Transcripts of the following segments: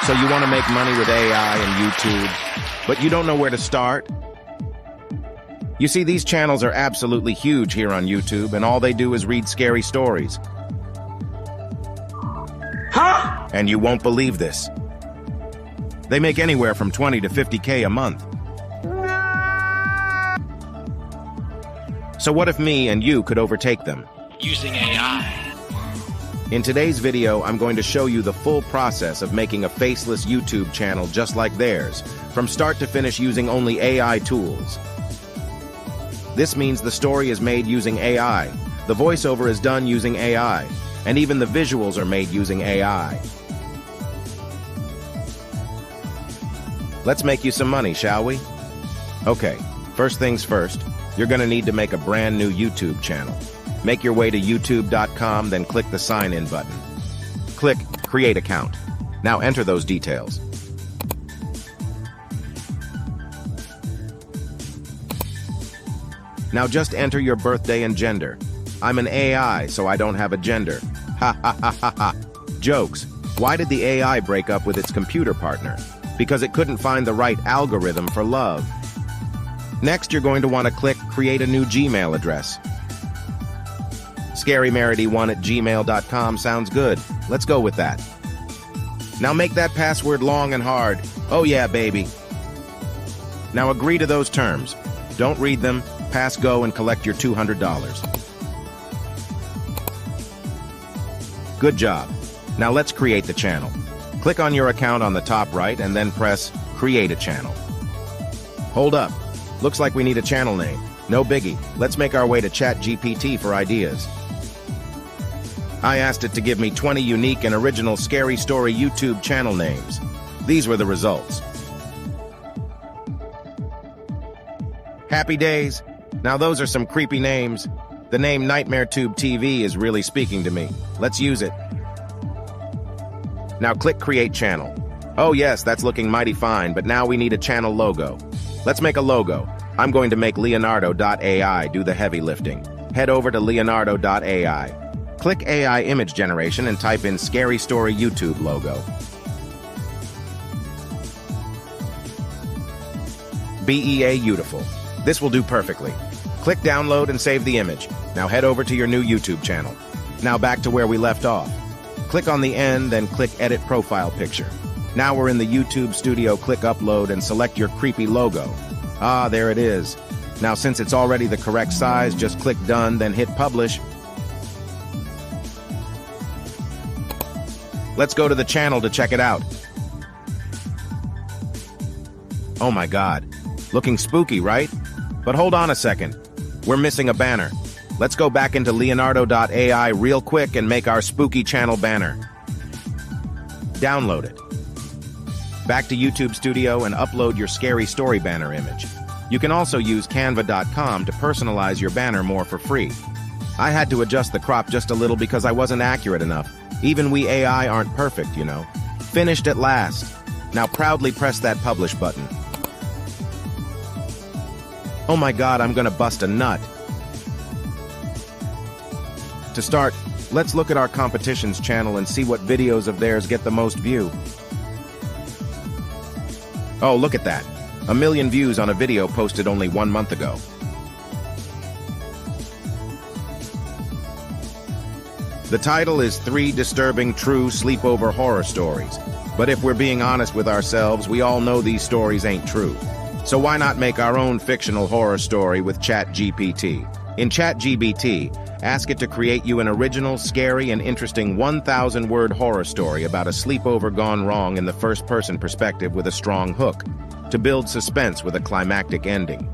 So you want to make money with AI and YouTube, but you don't know where to start? You see, these channels are absolutely huge here on YouTube, and all they do is read scary stories. Huh? And you won't believe this. They make anywhere from 20 to 50K a month. So what if me and you could overtake them? Using AI. In today's video, I'm going to show you the full process of making a faceless YouTube channel just like theirs, from start to finish using only AI tools. This means the story is made using AI, the voiceover is done using AI, and even the visuals are made using AI. Let's make you some money, shall we? Okay, first things first, you're going to need to make a brand new YouTube channel. Make your way to youtube.com, then click the sign in button. Click Create Account. Now enter those details. Now just enter your birthday and gender. I'm an AI, so I don't have a gender. Ha ha ha ha ha. Jokes. Why did the AI break up with its computer partner? Because it couldn't find the right algorithm for love. Next, you're going to want to click Create a new Gmail address. ScaryMarity1@gmail.com sounds good. Let's go with that. Now make that password long and hard. Oh yeah, baby. Now agree to those terms. Don't read them, pass go and collect your $200. Good job. Now let's create the channel. Click on your account on the top right and then press Create a Channel. Hold up. Looks like we need a channel name. No biggie. Let's make our way to ChatGPT for ideas. I asked it to give me 20 unique and original scary story YouTube channel names. These were the results. Happy Days. Now those are some creepy names. The name Nightmare Tube TV is really speaking to me. Let's use it. Now click Create Channel. Oh yes, that's looking mighty fine, but now we need a channel logo. Let's make a logo. I'm going to make Leonardo.ai do the heavy lifting. Head over to Leonardo.ai. Click AI image generation and type in Scary Story YouTube logo. BEA beautiful. This will do perfectly. Click download and save the image. Now head over to your new YouTube channel. Now back to where we left off. Click on the end, then click Edit Profile Picture. Now we're in the YouTube Studio, click Upload and select your creepy logo. Ah, there it is. Now since it's already the correct size, just click Done, then hit Publish. Let's go to the channel to check it out. Oh my God. Looking spooky, right? But hold on a second. We're missing a banner. Let's go back into Leonardo.ai real quick and make our spooky channel banner. Download it. Back to YouTube Studio and upload your scary story banner image. You can also use Canva.com to personalize your banner more for free. I had to adjust the crop just a little because I wasn't accurate enough. Even we AI aren't perfect, you know. Finished at last. Now proudly press that publish button. Oh my God, I'm gonna bust a nut. To start, let's look at our competition's channel and see what videos of theirs get the most view. Oh, look at that. 1 million views on a video posted only 1 month ago. The title is 3 Disturbing True Sleepover Horror Stories. But if we're being honest with ourselves, we all know these stories ain't true. So why not make our own fictional horror story with ChatGPT? In ChatGPT, ask it to create you an original, scary, and interesting 1,000-word horror story about a sleepover gone wrong in the first-person perspective with a strong hook, to build suspense with a climactic ending.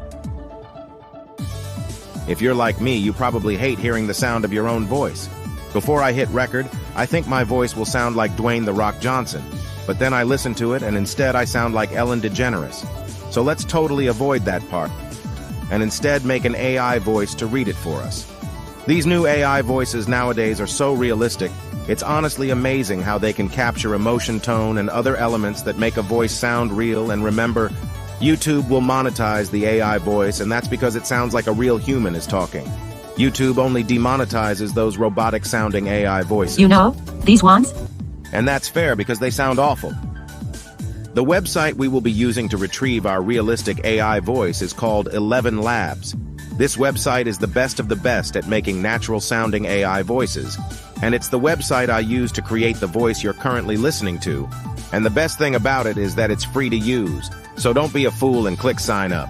If you're like me, you probably hate hearing the sound of your own voice. Before I hit record, I think my voice will sound like Dwayne "The Rock" Johnson, but then I listen to it and instead I sound like Ellen DeGeneres. So let's totally avoid that part, and instead make an AI voice to read it for us. These new AI voices nowadays are so realistic, it's honestly amazing how they can capture emotion, tone, and other elements that make a voice sound real. And remember, YouTube will monetize the AI voice, and that's because it sounds like a real human is talking. YouTube only demonetizes those robotic-sounding AI voices. You know, these ones? And that's fair because they sound awful. The website we will be using to retrieve our realistic AI voice is called 11 Labs. This website is the best of the best at making natural-sounding AI voices, and it's the website I use to create the voice you're currently listening to. And the best thing about it is that it's free to use, so don't be a fool and click sign up.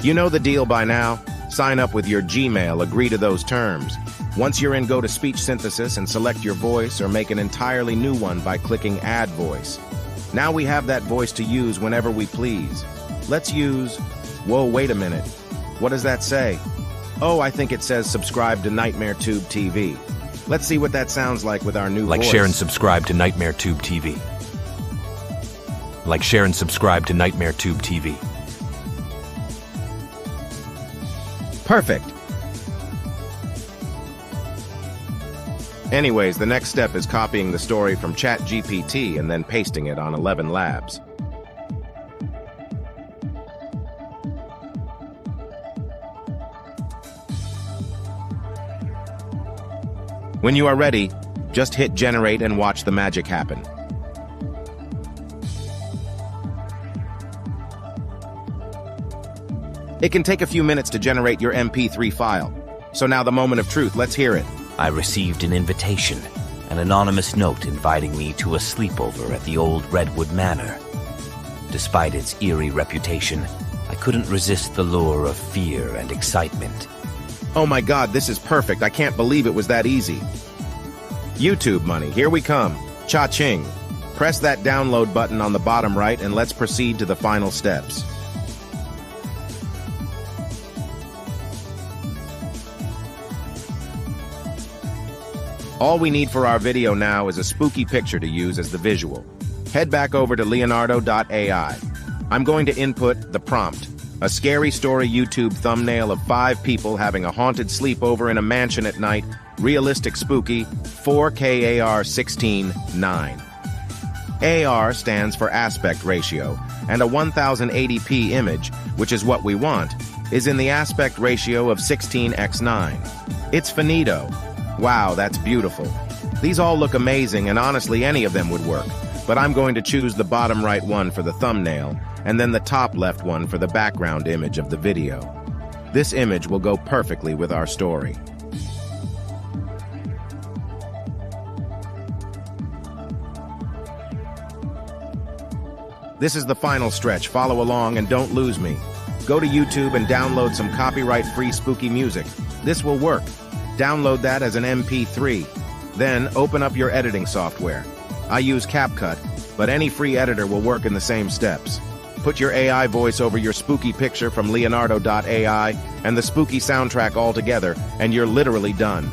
You know the deal by now. Sign up with your Gmail, agree to those terms. Once you're in, go to Speech Synthesis and select your voice or make an entirely new one by clicking Add Voice. Now we have that voice to use whenever we please. Let's use... Whoa, wait a minute. What does that say? Oh, I think it says subscribe to Nightmare Tube TV. Let's see what that sounds like with our new voice. Like, share, and subscribe to Nightmare Tube TV. Like, share, and subscribe to Nightmare Tube TV. Perfect. Anyways, the next step is copying the story from ChatGPT and then pasting it on 11 Labs. When you are ready, just hit generate and watch the magic happen. It can take a few minutes to generate your MP3 file. So now the moment of truth, let's hear it. I received an invitation, an anonymous note inviting me to a sleepover at the old Redwood Manor. Despite its eerie reputation, I couldn't resist the lure of fear and excitement. Oh my God, this is perfect. I can't believe it was that easy. YouTube money, here we come. Cha-ching. Press that download button on the bottom right and let's proceed to the final steps. All we need for our video now is a spooky picture to use as the visual. Head back over to leonardo.ai. I'm going to input the prompt, a scary story YouTube thumbnail of 5 people having a haunted sleepover in a mansion at night, realistic spooky, 4K AR 16:9. AR stands for aspect ratio, and a 1080p image, which is what we want, is in the aspect ratio of 16:9. It's finito. Wow, that's beautiful. These all look amazing, and honestly any of them would work, but I'm going to choose the bottom right one for the thumbnail, and then the top left one for the background image of the video. This image will go perfectly with our story. This is the final stretch. Follow along and don't lose me. Go to YouTube and download some copyright-free spooky music. This will work. Download that as an MP3. Then open up your editing software. I use CapCut, but any free editor will work in the same steps. Put your AI voice over your spooky picture from leonardo.ai and the spooky soundtrack all together, and you're literally done.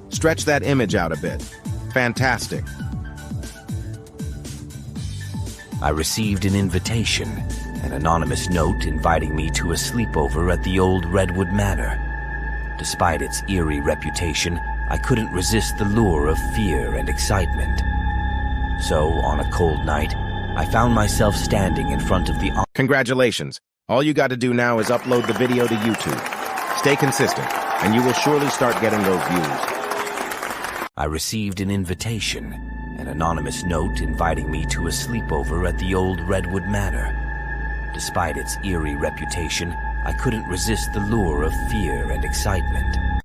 Stretch that image out a bit. Fantastic. I received an invitation, an anonymous note inviting me to a sleepover at the old Redwood Manor. Despite its eerie reputation, I couldn't resist the lure of fear and excitement. So, on a cold night, I found myself standing in front of the... Congratulations. All you got to do now is upload the video to YouTube. Stay consistent, and you will surely start getting those views. I received an invitation, an anonymous note inviting me to a sleepover at the old Redwood Manor. Despite its eerie reputation, I couldn't resist the lure of fear and excitement.